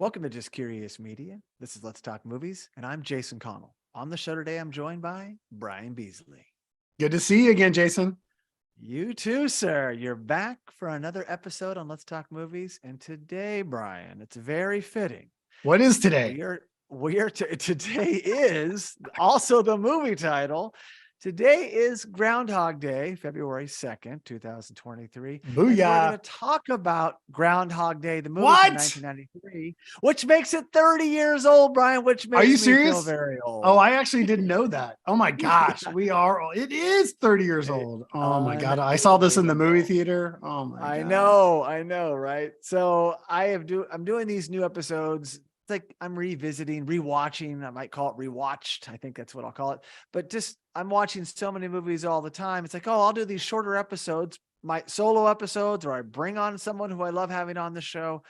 Welcome to Just Curious Media. This is Let's Talk Movies, and I'm Jason Connell. On the show today, I'm joined by Bryan Beasley. Good to see you again, Jason. You too, sir. You're back for another episode on Let's Talk Movies, and today, Bryan, it's very fitting. What is today? Today is also the movie title. Today is Groundhog Day, February 2nd, 2023. Booyah. And we're going to talk about Groundhog Day, the movie What? from 1993, which makes it 30 years old, Bryan, which makes Are you me serious? feel very old. Oh, I actually didn't know that. Oh my gosh, it is 30 years old. Oh my God. I saw this in the movie theater. Oh my God. I know, right? So I'm doing these new episodes. It's like I'm rewatching. I might call it rewatched. I think that's what I'll call it. But just I'm watching so many movies all the time. It's like, oh, I'll do these shorter episodes, my solo episodes, or I bring on someone who I love having on the show.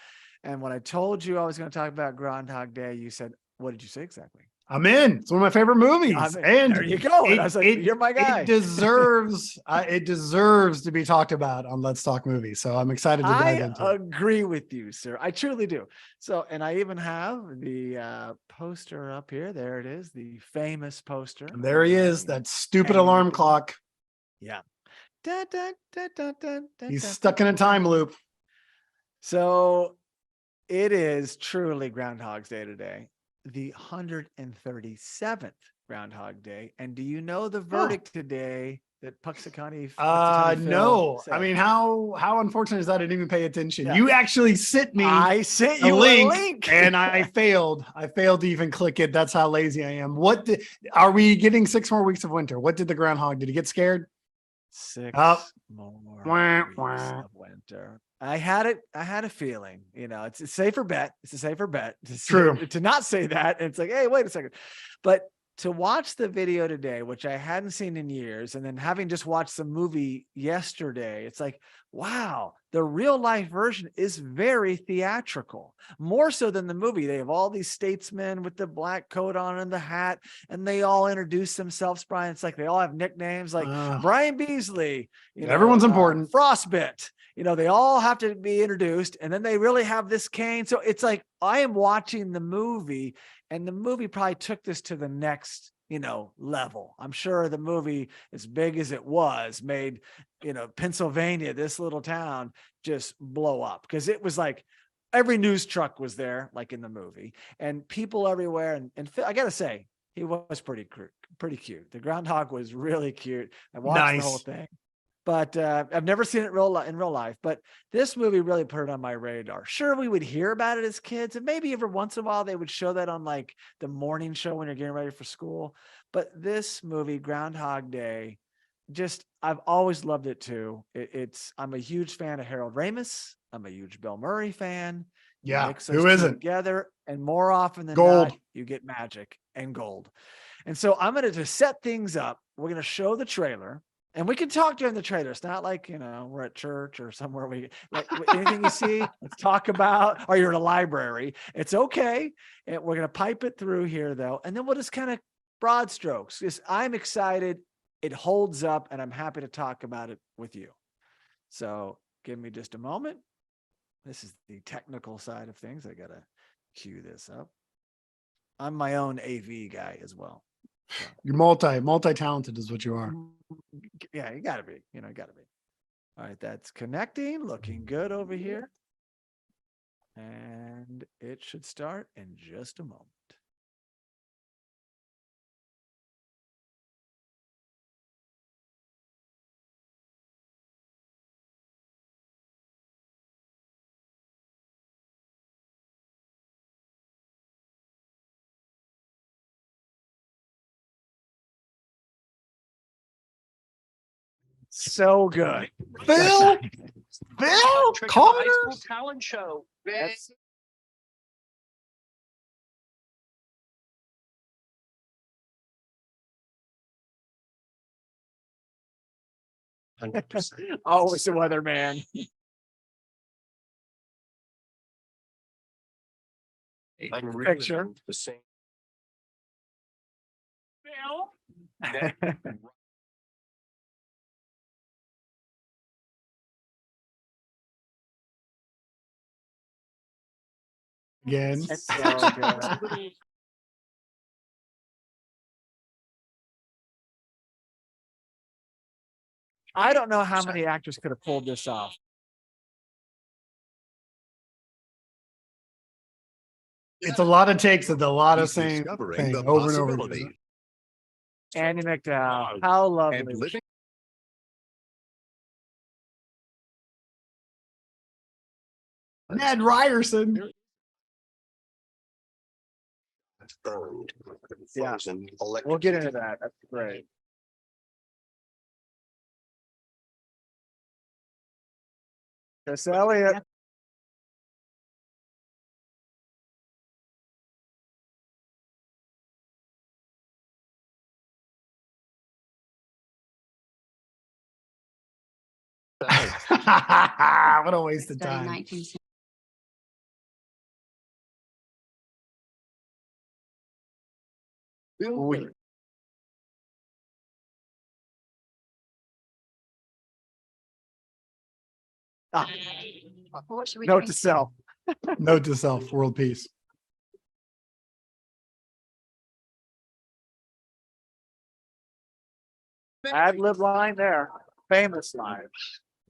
And when I told you I was going to talk about Groundhog Day, you said, what did you say exactly? I'm in. It's one of my favorite movies. And there you go. And I was like, you're my guy. It deserves to be talked about on Let's Talk Movies. So I'm excited to dive into it. I agree with you, sir. I truly do. So, and I even have the poster up here. There it is, the famous poster. And there he is, that stupid alarm clock. Yeah. He's stuck in a time loop. So it is truly Groundhog's Day today, the 137th Groundhog Day. And do you know the verdict today that Puxacani? No. said? I mean, how unfortunate is that? I didn't even pay attention. Yeah. You actually sent me. I sent you a link, and I failed. I failed to even click it. That's how lazy I am. Are we getting 6 more weeks of winter? What did the groundhog? Did he get scared? 6 more weeks of winter. I had a feeling, it's a safer bet. It's a safer bet to not say that. And it's like, hey, wait a second. But to watch the video today, which I hadn't seen in years, and then having just watched the movie yesterday, it's like, wow, the real life version is very theatrical, more so than the movie. They have all these statesmen with the black coat on and the hat, and they all introduce themselves, Bryan. It's like they all have nicknames like Bryan Beasley, everyone's important. Frostbit. They all have to be introduced, and then they really have this cane. So it's like I am watching the movie, and the movie probably took this to the next, level. I'm sure the movie, as big as it was, made, Pennsylvania, this little town, just blow up, because it was like every news truck was there, like in the movie, and people everywhere. And I gotta say, he was pretty cute. The groundhog was really cute. I watched the whole thing. But I've never seen it in real life. But this movie really put it on my radar. Sure, we would hear about it as kids, and maybe every once in a while they would show that on like the morning show when you're getting ready for school. But this movie, Groundhog Day, I've always loved it too. I'm a huge fan of Harold Ramis. I'm a huge Bill Murray fan. Yeah, mix those who isn't? Together, and more often than gold. Not, you get magic and gold. And so I'm going to set things up. We're going to show the trailer. And we can talk during the trailer. It's not like, we're at church or somewhere like anything you see, let's talk about, or you're in a library. It's okay. And we're going to pipe it through here though. And then we'll just kind of broad strokes, because I'm excited. It holds up, and I'm happy to talk about it with you. So give me just a moment. This is the technical side of things. I got to cue this up. I'm my own AV guy as well. So. You're multi-talented is what you are. Yeah, you gotta be, gotta be. All right, that's connecting, looking good over here. And it should start in just a moment. So good. Bill Carter talent show. That's... Always the weatherman. Picture. The same. Bill. Again. It's so good. I don't know how many actors could have pulled this off. It's a lot of takes of a lot of same thing over and over again. Andie MacDowell, how lovely. Ned Ryerson. Yeah, we'll get into that. That's great. Chris Elliott. What a waste of time. Note to self. Note to self, world peace. Ad lib line there. Famous line.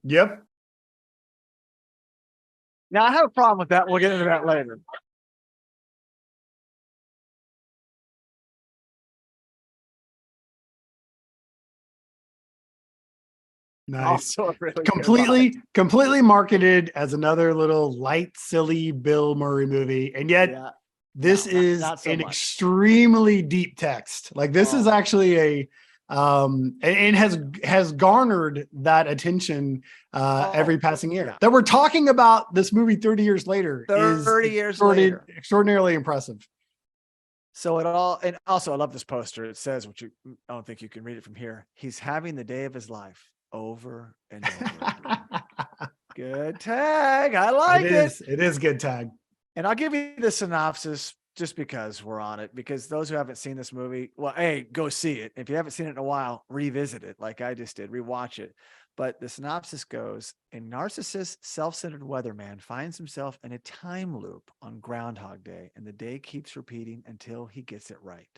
Yep. Now I have a problem with that. We'll get into that later. Nice. Really completely marketed as another little light, silly Bill Murray movie. And yet this is not so an much. Extremely deep text. Like this is actually a and has garnered that attention every passing year. Yeah. That we're talking about this movie 30 years later 30 years later. Extraordinarily impressive. So it all, and also I love this poster. It says, which I don't think you can read it from here. He's having the day of his life over and over again. Good tag. I like it. It is good tag. And I'll give you the synopsis just because we're on it, because those who haven't seen this movie, well, hey, go see it. If you haven't seen it in a while, revisit it like I just did, rewatch it. But the synopsis goes, a narcissist, self-centered weatherman finds himself in a time loop on Groundhog Day, and the day keeps repeating until he gets it right.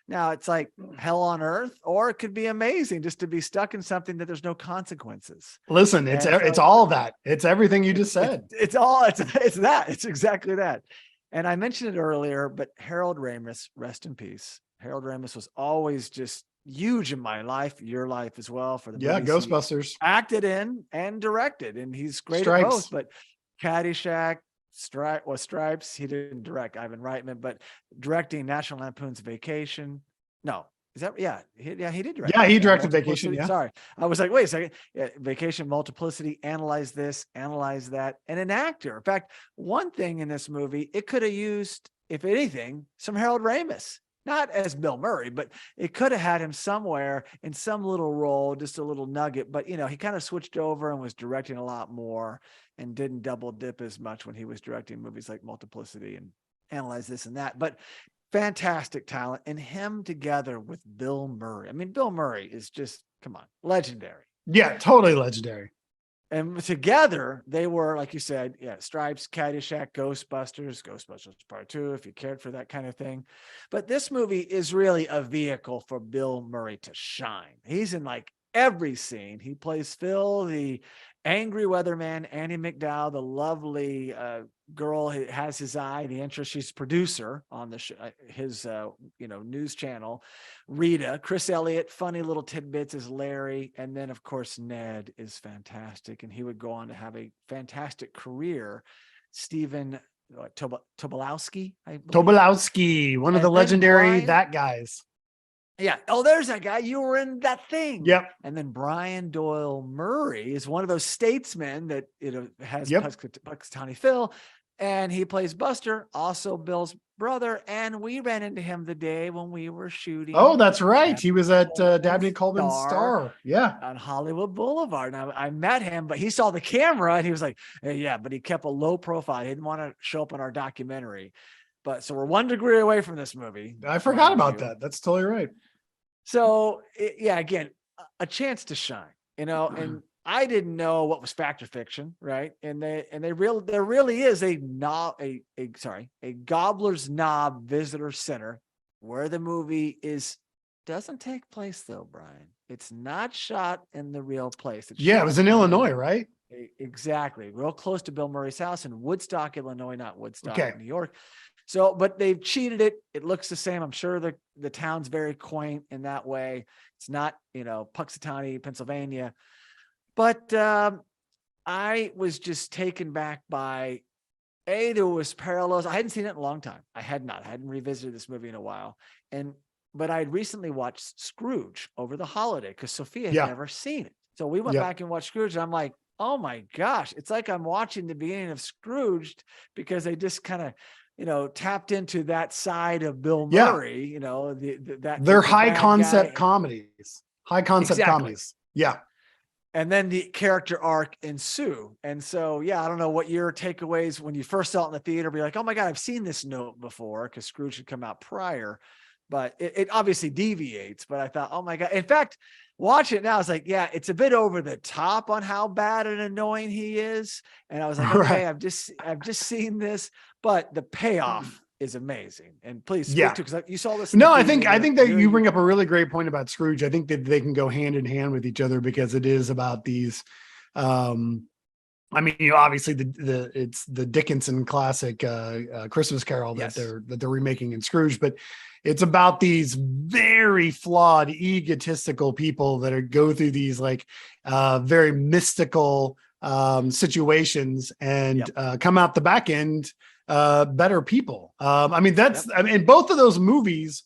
Now, it's like hell on earth, or it could be amazing just to be stuck in something that there's no consequences. Listen, it's all of that. It's everything you just said. It's that. It's exactly that. And I mentioned it earlier, but Harold Ramis, rest in peace. Harold Ramis was always just huge in my life, your life as well. For the Ghostbusters, acted in and directed, and he's great at both. But Caddyshack, Stripes, he didn't direct. Ivan Reitman, but directing National Lampoon's Vacation. No, is that he did direct. Yeah, he directed Vacation. Yeah, sorry, I was like, wait a second. Yeah, Vacation, Multiplicity, Analyze This, Analyze That, and an actor. In fact, one thing in this movie, it could have used, if anything, some Harold Ramis. Not as Bill Murray, but it could have had him somewhere in some little role, just a little nugget. But, he kind of switched over and was directing a lot more and didn't double dip as much when he was directing movies like Multiplicity and Analyze This and That. But fantastic talent, and him together with Bill Murray. I mean, Bill Murray is just, come on, legendary. Yeah, totally legendary. And together they were, like you said, Stripes, Caddyshack, Ghostbusters Part 2, if you cared for that kind of thing. But this movie is really a vehicle for Bill Murray to shine. He's in like every scene. He plays Phil, the angry weatherman, Andie MacDowell, the lovely girl who has his eye, the interest. She's producer on the his news channel. Rita, Chris Elliott, funny little tidbits as Larry, and then of course Ned is fantastic, and he would go on to have a fantastic career. Stephen Tobolowsky, one of the legendary That Guys. Yeah. Oh, there's that guy. You were in That Thing. Yep. And then Brian Doyle-Murray is one of those statesmen that has Puxatawny Phil, and he plays Buster, also Bill's brother. And we ran into him the day when we were shooting. Oh, that's right. He was at Dabney Coleman's Star. Yeah. On Hollywood Boulevard. Now I met him, but he saw the camera and he was like, hey, yeah, but he kept a low profile. He didn't want to show up in our documentary. But so we're 1 degree away from this movie. I forgot about that. That's totally right. So again, a chance to shine, and I didn't know what was fact or fiction, right? And there really is a Gobbler's Knob Visitor Center where the movie doesn't take place though, Brian. It's not shot in the real place. It's it was in Illinois, right? Exactly. Real close to Bill Murray's house in Woodstock, Illinois, not Woodstock, New York. So, but they've cheated it. It looks the same. I'm sure the town's very quaint in that way. It's not, Punxsutawney, Pennsylvania. But I was just taken back by, there was parallels. I hadn't seen it in a long time. I hadn't revisited this movie in a while. But I had recently watched Scrooge over the holiday because Sophia had never seen it. So we went back and watched Scrooge. And I'm like, oh my gosh, it's like I'm watching the beginning of Scrooge because they just kind of, tapped into that side of Bill Murray, they're high concept comedies, comedies. Yeah. And then the character arc ensue. And so, I don't know what your takeaways when you first saw it in the theater, be like, oh my God, I've seen this note before because Scrooge had come out prior, but it obviously deviates. But I thought, oh my God. In fact, watch it now. It's like, it's a bit over the top on how bad and annoying he is. And I was like, okay, I've just seen this, but the payoff is amazing. And please speak to, because you saw this. No, I think that you bring up a really great point about Scrooge. I think that they can go hand in hand with each other because it is about these, obviously it's the Dickinson classic Christmas Carol that they're remaking in Scrooge, but it's about these very flawed, egotistical people that go through these very mystical situations and come out the back end better people. Both of those movies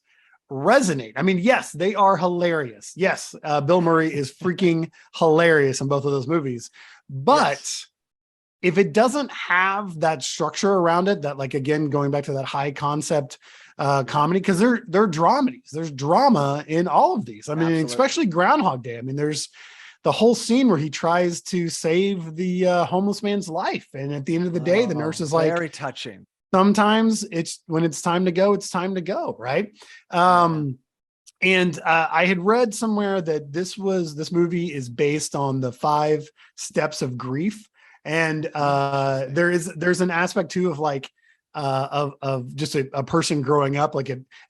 resonate. Yes, they are hilarious. Yes, Bill Murray is freaking hilarious in both of those movies, but if it doesn't have that structure around it, that again, going back to that high concept comedy, because they're dramedies. There's drama in all of these. Especially Groundhog Day. There's the whole scene where he tries to save the homeless man's life. And at the end of the day, the nurse is like, very touching. Sometimes when it's time to go, it's time to go. Right. And I had read somewhere that this movie is based on the 5 steps of grief. And there's an aspect too of just a person growing up,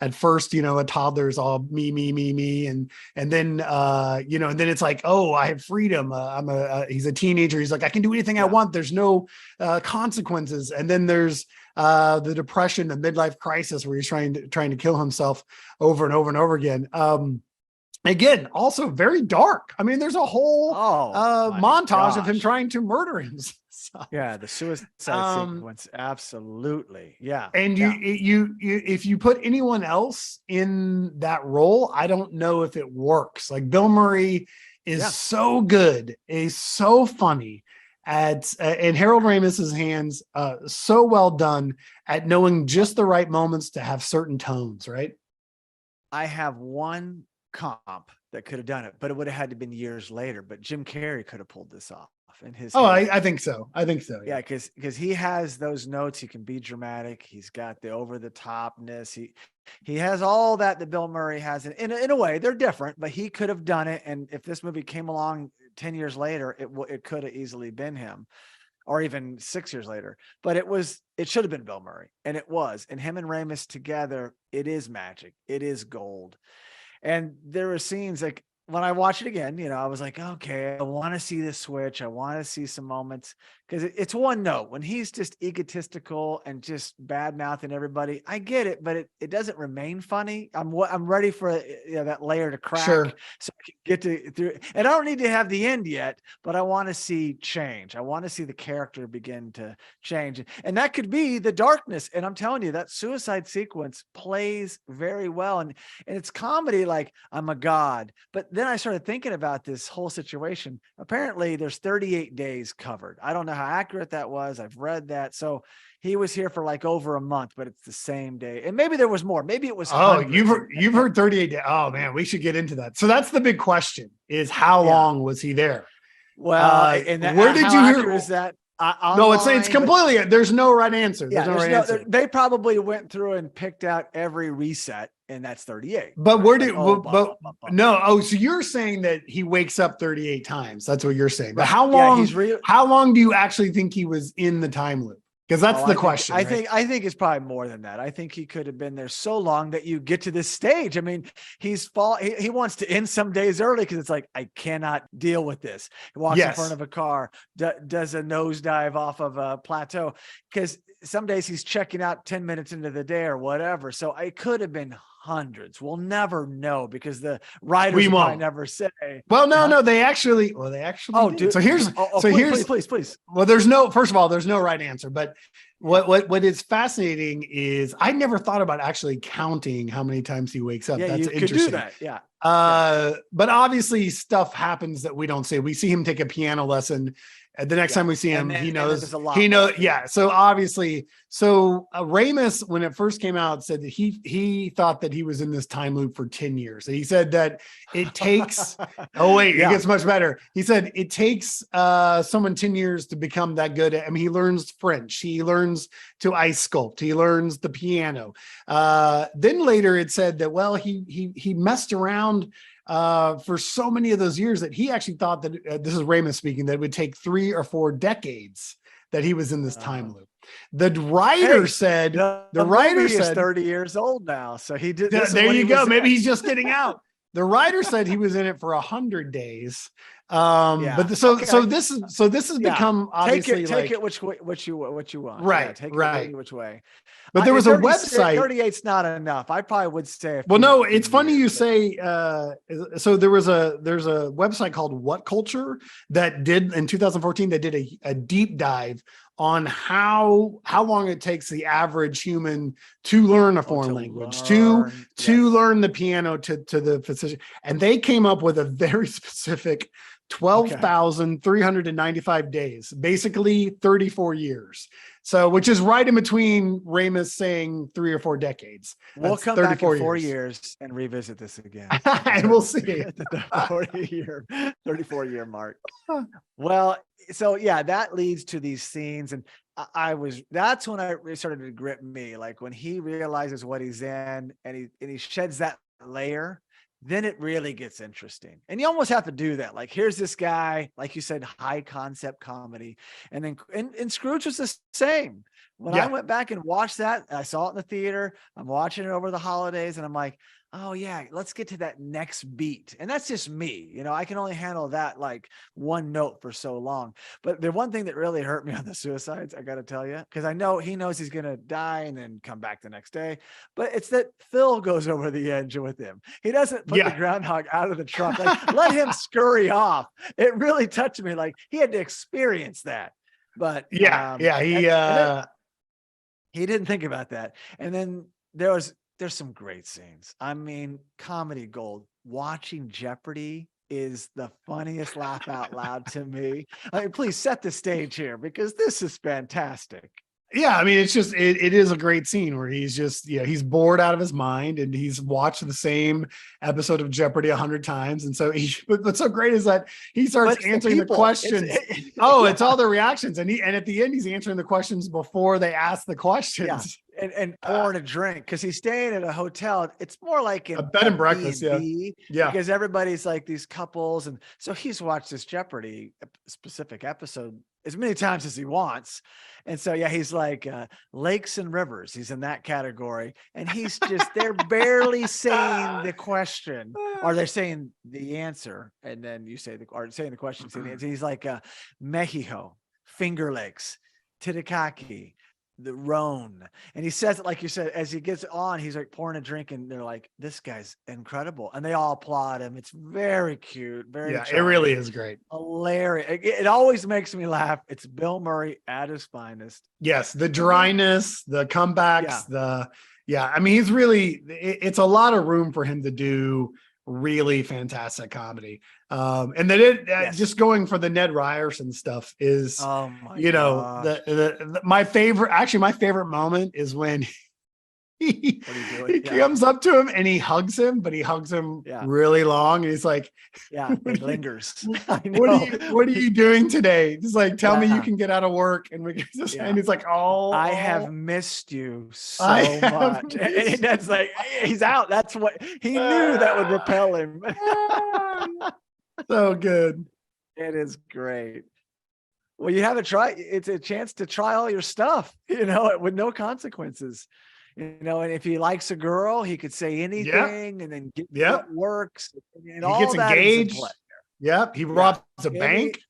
at first, a toddler's all me, and then and then it's like, oh, I have freedom. He's a teenager. He's like, I can do anything I want. There's no consequences. And then there's the depression, the midlife crisis where he's trying to kill himself over and over and over again. Again, also very dark. There's a whole montage of him trying to murder himself. The suicide sequence, absolutely. And you if you put anyone else in that role, I don't know if it works. Bill Murray is so good, is so funny at in Harold Ramis's hands, so well done at knowing just the right moments to have certain tones, right? I have one comp that could have done it, but it would have had to been years later. But Jim Carrey could have pulled this off in his. I think so. Yeah, because he has those notes. He can be dramatic. He's got the over the topness. He has all that Bill Murray has. In a way, they're different, but he could have done it. And if this movie came along 10 years later, it could have easily been him, or even 6 years later. But it should have been Bill Murray, and it was. And him and Ramis together, it is magic. It is gold. And there were scenes when I watched it again, I was like, okay, I want to see this switch. I want to see some moments because it's one note when he's just egotistical and just bad mouthing everybody. I get it, but it doesn't remain funny. I'm ready for that layer to crack, so I can get through. And I don't need to have the end yet, but I want to see change. I want to see the character begin to change, and that could be the darkness. And I'm telling you, that suicide sequence plays very well, and it's comedy. I'm a god, but then I started thinking about this whole situation. Apparently there's 38 days covered. I don't know how accurate that was. I've read that. So he was here for over a month, but it's the same day. And maybe there was more. Maybe it was. Oh, you've heard 38 days. Oh man, we should get into that. So that's the big question is how long was he there? Well, where did you hear? Is that? No, it's completely, there's no right answer. They probably went through and picked out every reset and that's 38. But right? where did, Like, no. Oh, so you're saying that he wakes up 38 times. That's what you're saying. But right. how Yeah, long, how long do you actually think he was in the time loop? Because that's the question. I think it's probably more than that. I think he could have been there so long that you get to this stage. I mean, he wants to end some days early because it's like, I cannot deal with this. He walks in front of a car, does a nosedive off of a plateau, because some days he's checking out 10 minutes into the day or whatever. So it could have been hundreds. We'll never know because the writers probably never say. Well, no, they actually did. So here's, please. Well, there's no, first of all, there's no right answer, but what is fascinating is I never thought about actually counting how many times he wakes up. Yeah, that's you interesting. could do that. Yeah. But obviously stuff happens that we don't see. We see him take a piano lesson. The next time we see him, he knows. Yeah. So obviously, Ramis, when it first came out, said that he thought that he was in this time loop for 10 years. He said that it takes. It gets much better. He said it takes someone 10 years to become that good. I mean, he learns French. He learns to ice sculpt. He learns the piano. Then later it said that he messed around for so many of those years that he actually thought that this is Ramis speaking, that it would take 3 or 4 decades that he was in this time loop. The writer said the writer said 30 years old now, so he did. There you go. Maybe he's just getting out. The writer said he was in it for 100 days. But this has become obviously take it which you want. Right. Take it which way. But there was a website. 38's not enough. I probably would say. No, it's funny you say. So there's a website called What Culture that did in 2014. They did a deep dive on how long it takes the average human to learn a foreign language, to learn the piano to the physician, and they came up with a very specific 12,395 days, basically 34 years. So, which is right in between Ramis saying 3 or 4 decades. We'll come back in 4 years and revisit this again. And we'll see. The 34-year mark. Well, so yeah, that leads to these scenes. And that's when it started to grip me. Like when he realizes what he's in and he sheds that layer, then it really gets interesting. And you almost have to do that. Like, here's this guy, like you said, high concept comedy. And then, and Scrooge was the same. When I went back and watched that, I saw it in the theater. I'm watching it over the holidays and I'm like, oh yeah, let's get to that next beat. And that's just me. You know, I can only handle that like one note for so long. But the one thing that really hurt me on the suicides, I got to tell you, because I know he knows he's going to die and then come back the next day. But it's that Phil goes over the edge with him. He doesn't put the groundhog out of the trunk. Like, let him scurry off. It really touched me. Like he had to experience that. But he didn't think about that. And then there's some great scenes. I mean, comedy gold. Watching Jeopardy is the funniest laugh out loud to me. I mean, please set the stage here because this is fantastic. Yeah, I mean, it's just it is a great scene where he's just he's bored out of his mind and he's watched the same episode of Jeopardy 100 times, and so what's so great is that he starts answering the questions. It's all the reactions, and at the end he's answering the questions before they ask the questions. Yeah. And pouring a drink because he's staying at a hotel. It's more like a bed and breakfast, because everybody's like these couples, and so he's watched this Jeopardy specific episode as many times as he wants. And so, he's like lakes and rivers. He's in that category. And he's just, they're barely saying the question or they're saying the answer. And then you say saying the question. Saying the answer. He's like Mexico, Finger Lakes, Titicaca, the Rhone. And he says it, like you said, as he gets on, he's like pouring a drink and they're like, this guy's incredible. And they all applaud him. It's very cute. Very charming. It really is great. Hilarious. It always makes me laugh. It's Bill Murray at his finest. Yes. The dryness, the comebacks, I mean, he's really, it's a lot of room for him to do really fantastic comedy. And then just going for the Ned Ryerson stuff is, my favorite moment is when he, What are you doing? he comes up to him and he hugs him, but he hugs him really long. And he's like, it lingers. What are you doing today? Just like, tell me you can get out of work. And we just, and he's like, I have missed you so much. And that's like, he's out. That's what he knew that would repel him. So good. It is great. Well, you have a try. It's a chance to try all your stuff, with no consequences. And if he likes a girl, he could say anything and then get what works. And he gets engaged. Yep. He robs a bank.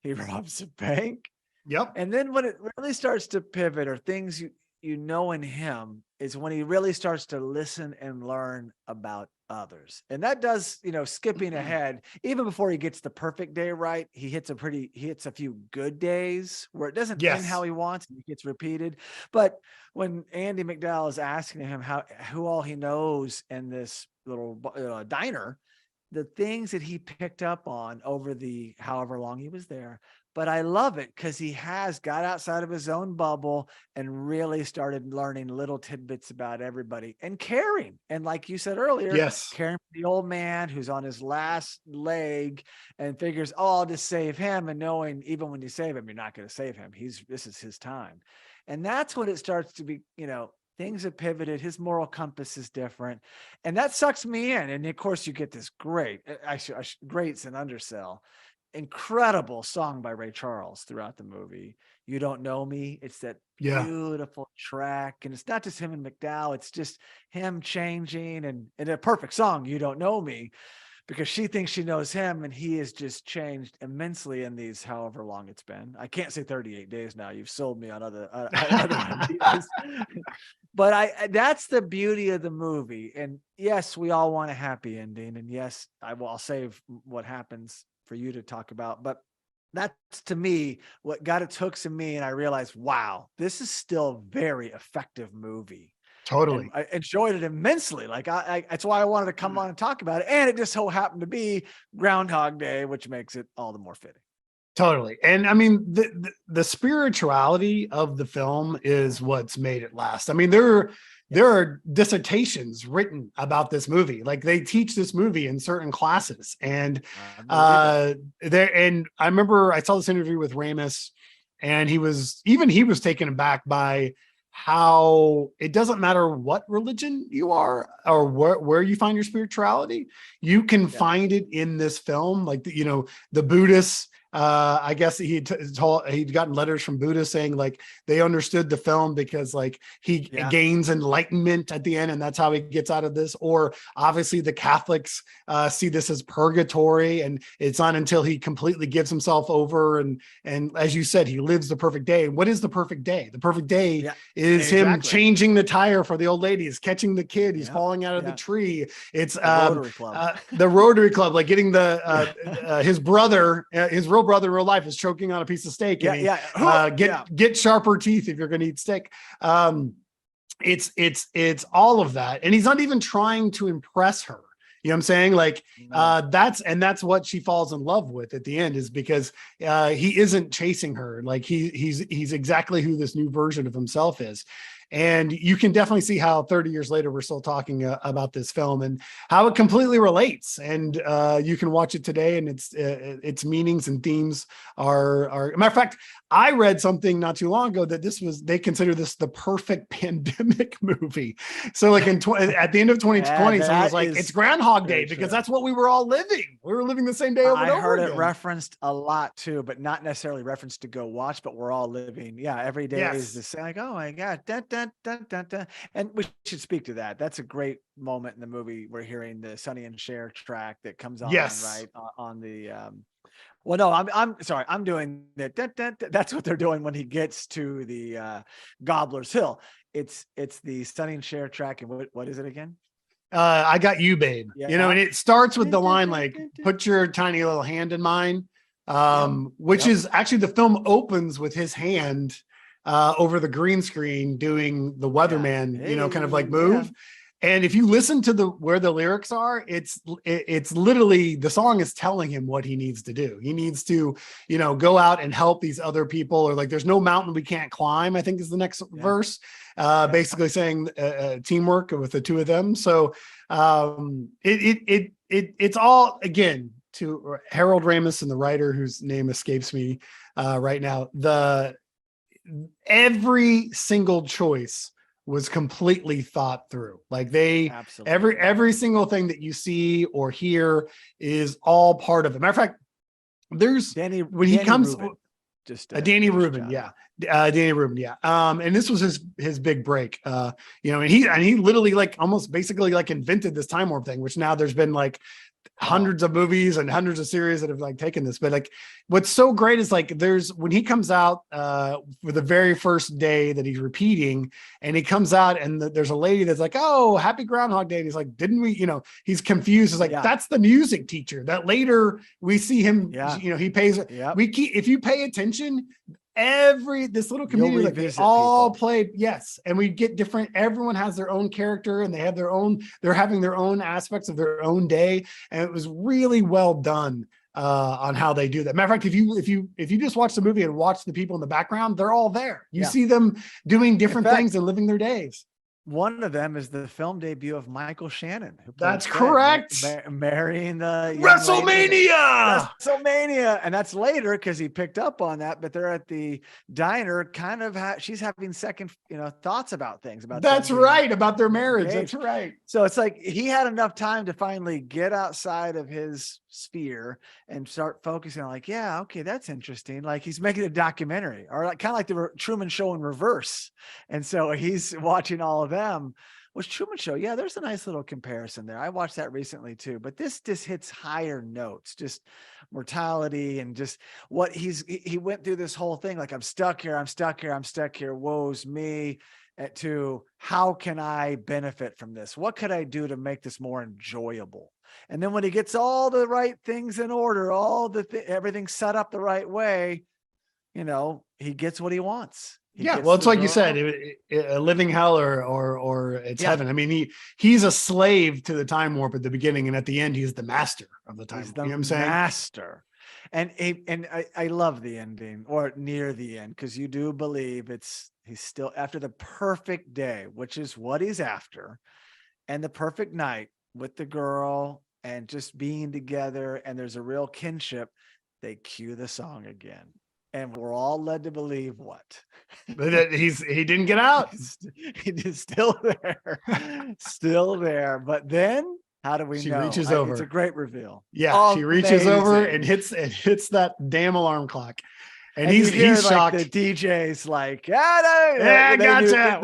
He robs a bank. Yep. And then when it really starts to pivot, or things in him, is when he really starts to listen and learn about others. And that does, skipping ahead, even before he gets the perfect day right, he hits a few good days where it doesn't end how he wants, and it gets repeated. But when Andie MacDowell is asking him who all he knows in this little diner, the things that he picked up on over the however long he was there. But I love it because he has got outside of his own bubble and really started learning little tidbits about everybody and caring. And like you said earlier, caring for the old man who's on his last leg and figures, I'll just save him. And knowing even when you save him, you're not going to save him. This is his time. And that's when it starts to be, things have pivoted. His moral compass is different. And that sucks me in. And of course you get this great's an undersell. Incredible song by Ray Charles throughout the movie. You Don't Know Me. It's that beautiful track. And it's not just him and MacDowell. It's just him changing and a perfect song, You Don't Know Me, because she thinks she knows him and he has just changed immensely in these however long it's been. I can't say 38 days now. You've sold me on other ideas. But that's the beauty of the movie. And yes, we all want a happy ending. And yes, I'll save what happens for you to talk about, but that's to me what got its hooks in me. And I realized, wow, this is still a very effective movie. Totally. And I enjoyed it immensely. Like that's why I wanted to come on and talk about it. And it just so happened to be Groundhog Day, which makes it all the more fitting. Totally. And I mean, the spirituality of the film is what's made it last. I mean, there are dissertations written about this movie. Like they teach this movie in certain classes. And I remember I saw this interview with Ramis, and he was taken aback by how it doesn't matter what religion you are or where you find your spirituality, you can find it in this film. Like, the Buddhists, I guess he'd gotten letters from Buddhists saying like they understood the film because like he gains enlightenment at the end, and that's how he gets out of this. Or obviously the Catholics see this as purgatory, and it's not until he completely gives himself over and as you said, he lives the perfect day. What is the perfect day? The perfect day is him changing the tire for the old lady, he's catching the kid, he's falling out of the tree. It's the Rotary Club, like getting his brother, his real brother in real life is choking on a piece of steak. Get sharper teeth if you're going to eat steak. It's all of that. And he's not even trying to impress her. You know what I'm saying? Like, that's what she falls in love with at the end, is because he isn't chasing her. Like he's exactly who this new version of himself is. And you can definitely see how 30 years later, we're still talking about this film and how it completely relates. And you can watch it today, and its meanings and themes are matter of fact, I read something not too long ago that they consider this the perfect pandemic movie. So like at the end of 2020, someone was like, it's Groundhog Day, because that's what we were all living. We were living the same day over and over again. I heard it referenced a lot too, but not necessarily referenced to go watch, but we're all living. Yeah. Every day is the same. Like, oh my God. Dun, dun, dun, dun, dun. And we should speak to that. That's a great moment in the movie. We're hearing the Sonny and Cher track that comes on, right? On the, well, no, I'm sorry. I'm doing that. That's what they're doing when he gets to the Gobbler's Hill. It's the Sonny and Cher track. And what is it again? I Got You, Babe. And it starts with the line like, put your tiny little hand in mine, which is actually, the film opens with his hand over the green screen doing the weatherman, kind of like move. And if you listen to where the lyrics are, it's literally, the song is telling him what he needs to do. He needs to, go out and help these other people, or like, there's no mountain we can't climb, I think is the next verse, basically saying teamwork with the two of them. So it's all, again, to Harold Ramis and the writer whose name escapes me right now. Every single choice was completely thought through. Like every single thing that you see or hear is all part of it. Matter of fact, there's Danny Rubin, Danny Rubin, Danny Rubin, and this was his big break. And he literally like almost basically like invented this time warp thing, which now there's been like hundreds of movies and hundreds of series that have like taken this. But like, what's so great is like, when he comes out for the very first day that he's repeating, and he comes out and there's a lady that's like, "Oh, happy Groundhog Day." And he's like, "Didn't we?" He's confused. It's like, that's the music teacher that later we see him, he pays. If you pay attention, this little community, like they all played, and we get different, everyone has their own character, and they're having their own aspects of their own day, and it was really well done on how they do that. Matter of fact, if you just watch the movie and watch the people in the background, they're all there. You see them doing different things and living their days. One of them is the film debut of Michael Shannon. That's correct. Marrying the WrestleMania. And that's later because he picked up on that, but they're at the diner kind of, she's having second, thoughts about things. That's right. About their marriage. That's right. So it's like he had enough time to finally get outside of his sphere and start focusing on like, okay, that's interesting. Like he's making a documentary, or like kind of like the Truman Show in reverse. And so he's watching all of them. Was Truman Show? Yeah, there's a nice little comparison there. I watched that recently too, but this just hits higher notes, just mortality and just what he went through this whole thing. Like, I'm stuck here. Woe's me. To how can I benefit from this? What could I do to make this more enjoyable? And then when he gets all the right things in order, everything set up the right way, he gets what he wants. Well, it's like you said, a living hell or it's heaven. I mean, he's a slave to the time warp at the beginning, and at the end, he's the master of the time warp. You know what I'm saying? Master. And I love the ending, or near the end, because you do believe he's still after the perfect day, which is what he's after, and the perfect night with the girl and just being together, and there's a real kinship. They cue the song again. And we're all led to believe what? That he didn't get out. He's still there. But then how do we know? She reaches over. It's a great reveal. Yeah, she reaches over and hits that damn alarm clock. And he's shocked. Like the DJ's like, gotcha.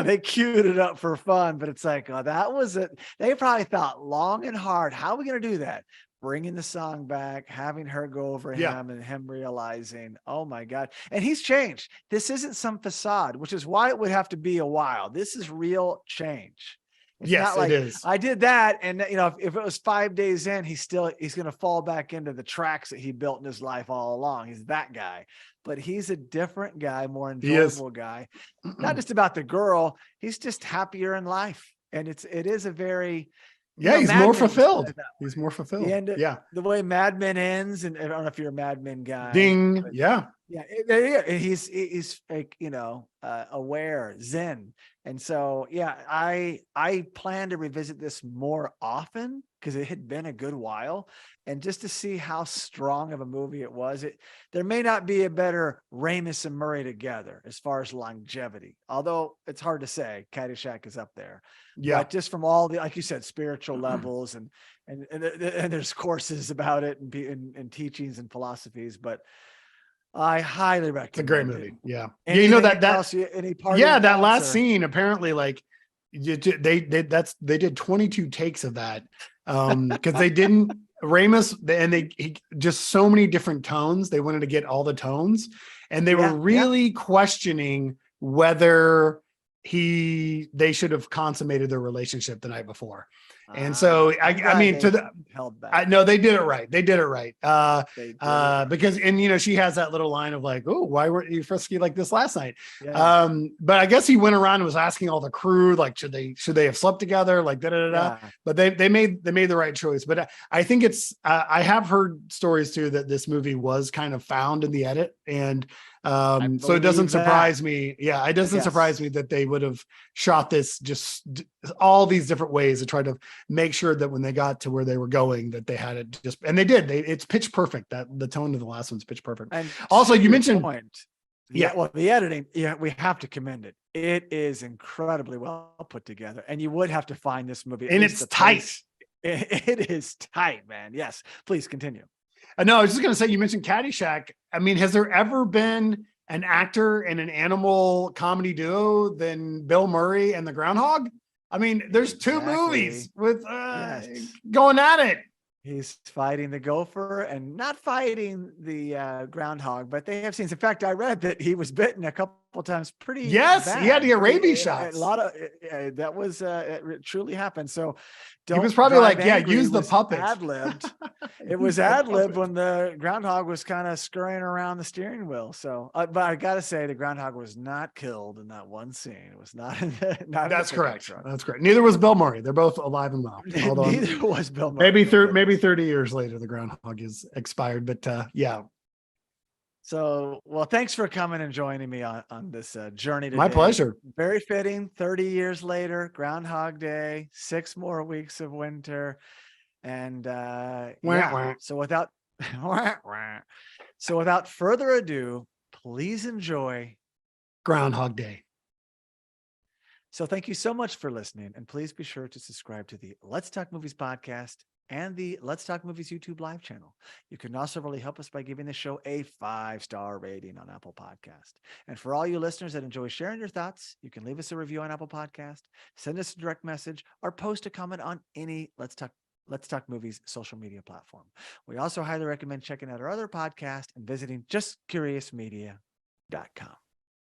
They queued it up for fun, but it's like, that was it. They probably thought long and hard, how are we going to do that? Bringing the song back, having her go over him, and him realizing, oh my God. And he's changed. This isn't some facade, which is why it would have to be a while. This is real change. It's not like, it is. I did that. And if it was 5 days in, he's going to fall back into the tracks that he built in his life all along. He's that guy, but he's a different guy, more enjoyable guy. Not just about the girl. He's just happier in life. And it is a very, he's more fulfilled. He's more fulfilled. The way Mad Men ends, and I don't know if you're a Mad Men guy. Ding. He's like, aware, zen. And so, I plan to revisit this more often because it had been a good while, and just to see how strong of a movie it was. There may not be a better Ramis and Murray together as far as longevity, although it's hard to say. Caddyshack is up there. But just from all the, like you said, spiritual levels and there's courses about it and teachings and philosophies, but I highly recommend it. It's a great movie. Yeah. That last scene, apparently, like they did 22 takes of that. Because they didn't Ramis, and just so many different tones. They wanted to get all the tones, and they were really questioning whether they should have consummated their relationship the night before. And so I mean, held back. no, they did it right. They did it right. Right. Because, and you know, she has that little line of like, oh, why weren't you frisky like this last night? Yeah. But I guess he went around and was asking all the crew, like, should they have slept together? Like, Yeah. But they made the right choice. But I think I have heard stories too that this movie was kind of found in the edit, and so it doesn't surprise me. Yeah, it doesn't surprise me that they would have shot this just all these different ways to try to make sure that when they got to where they were going, that they had it just, and they did. It's pitch perfect. That the tone of the last one's pitch perfect. And also, you mentioned well, the editing, we have to commend it. It is incredibly well put together, and you would have to find this movie. And it's tight. It is tight, man. Yes, please continue. No, I was just going to say, you mentioned Caddyshack. I mean, has there ever been an actor and an animal comedy duo than Bill Murray and the Groundhog? I mean, there's two movies with going at it. He's fighting the gopher and not fighting the groundhog, but they have scenes. In fact, I read that he was bitten a couple times. Pretty bad. He had to get rabies shots. A lot of that was it truly happened. So he was probably like, use the puppet. Ad-libbed. It was ad-libbed when the groundhog was kind of scurrying around the steering wheel. So, but I gotta say, the groundhog was not killed in that one scene. It was not. That's correct. That's correct. Neither was Bill Murray. They're both alive and well. Although neither was Bill Murray. Maybe 30 years later, the groundhog is expired. But yeah. So, well, thanks for coming and joining me on this journey today. My pleasure. Very fitting. 30 years later, Groundhog Day, 6 more weeks of winter. And so without further ado, please enjoy Groundhog Day. So thank you so much for listening. And please be sure to subscribe to the Let's Talk Movies podcast and the Let's Talk Movies YouTube live channel. You can also really help us by giving the show a 5-star rating on Apple Podcast. And for all you listeners that enjoy sharing your thoughts, you can leave us a review on Apple Podcast, send us a direct message, or post a comment on any Let's Talk Movies social media platform. We also highly recommend checking out our other podcast and visiting justcuriousmedia.com.